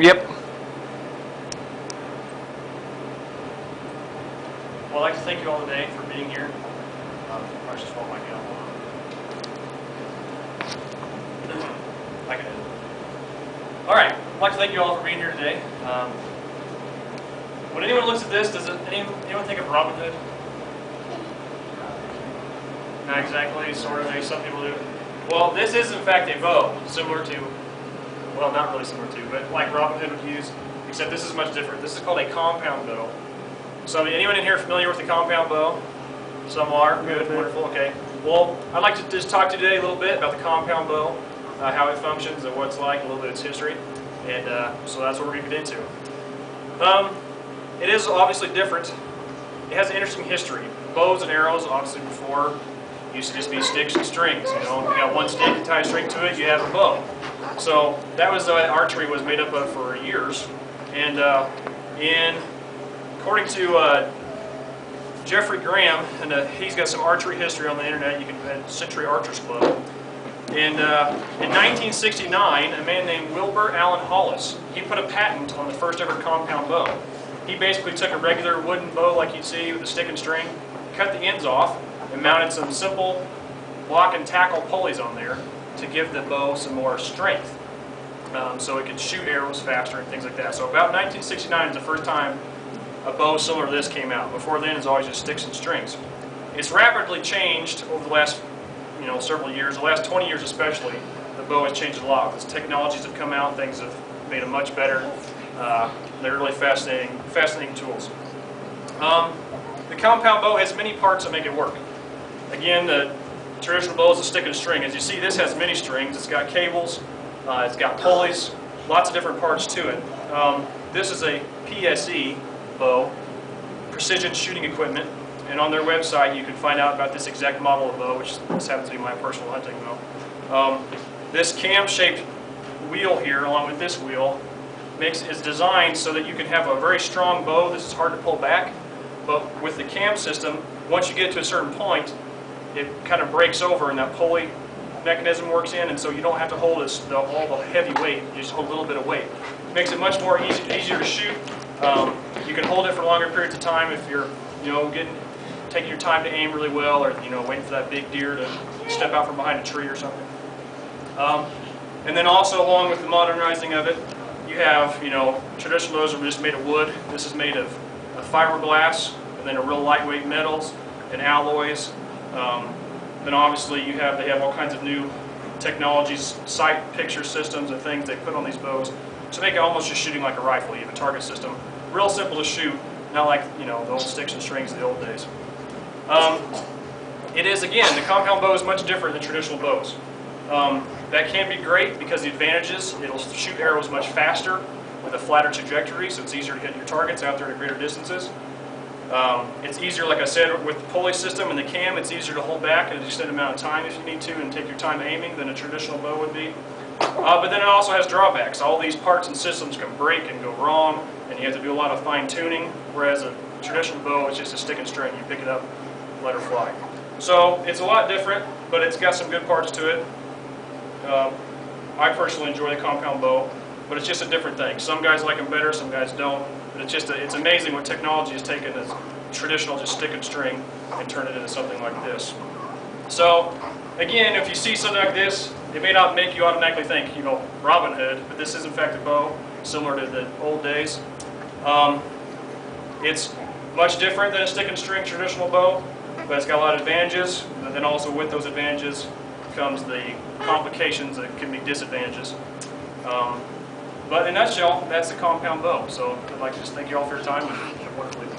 Yep. Well, I'd like to thank you all today for being here. I just want my gun. I can end it. All right. I'd like to thank you all for being here today. When anyone looks at this, does anyone think of Robin Hood? Not exactly, sort of. Some people do. Well, this is in fact a bow, similar to, well, not really similar to, but like Robin Hood would use, except this is much different. This is called a compound bow. So, anyone in here familiar with the compound bow? Some are. Good, wonderful. Okay. Well, I'd like to just talk to you today a little bit about the compound bow, how it functions, and what it's like, a little bit of its history, and so that's what we're going to get into. It is obviously different. It has an interesting history. Bows and arrows, obviously before, used to just be sticks and strings. You know, you got one stick, you tie a string to it, you have a bow. So that was what archery was made up of for years. And according to Jeffrey Graham, and he's got some archery history on the internet. You can at Century Archers Club. And in 1969, a man named Wilbur Allen Hollis, he put a patent on the first ever compound bow. He basically took a regular wooden bow like you'd see with a stick and string, cut the ends off, and mounted some simple block and tackle pulleys on there to give the bow some more strength, so it could shoot arrows faster and things like that. So about 1969 is the first time a bow similar to this came out. Before then, it's always just sticks and strings. It's rapidly changed over the last, several years. The last 20 years especially, the bow has changed a lot. As technologies have come out, things have made them much better. They're really fascinating tools. The compound bow has many parts that make it work. Again, the traditional bow is a stick and string. As you see, this has many strings. It's got cables, it's got pulleys, lots of different parts to it. This is a PSE bow, precision shooting equipment, and on their website you can find out about this exact model of bow, which this happens to be my personal hunting bow. This cam-shaped wheel here, along with this wheel, is designed so that you can have a very strong bow. This is hard to pull back, but with the cam system, once you get to a certain point, it kind of breaks over and that pulley mechanism works in, and so you don't have to hold all the heavy weight, you just hold a little bit of weight. It makes it much more easier to shoot. You can hold it for longer periods of time if you're taking your time to aim really well, or waiting for that big deer to step out from behind a tree or something. And then also, along with the modernizing of it, you have, traditional bows are just made of wood. This is made of fiberglass, and then a real lightweight metals and alloys. Then obviously they have all kinds of new technologies, sight picture systems and things they put on these bows to make it almost just shooting like a rifle. You have a target system, real simple to shoot, not like the old sticks and strings of the old days. It is, again, the compound bow is much different than traditional bows. That can be great because the advantages, it'll shoot arrows much faster with a flatter trajectory, so it's easier to hit your targets out there at greater distances. It's easier, like I said, with the pulley system and the cam, it's easier to hold back an extended amount of time if you need to and take your time aiming than a traditional bow would be. But then it also has drawbacks. All these parts and systems can break and go wrong, and you have to do a lot of fine tuning, whereas a traditional bow is just a stick and string. You pick it up, let her fly. So it's a lot different, but it's got some good parts to it. I personally enjoy the compound bow, but it's just a different thing. Some guys like them better, some guys don't. But it's amazing what technology has taken as traditional just stick and string and turn it into something like this. So again, if you see something like this, it may not make you automatically think, Robin Hood, but this is in fact a bow similar to the old days. It's much different than a stick and string traditional bow, but it's got a lot of advantages. And then also with those advantages comes the complications that can be disadvantages. But in a nutshell, that's the compound bow. So I'd like to just thank you all for your time and have a wonderful evening.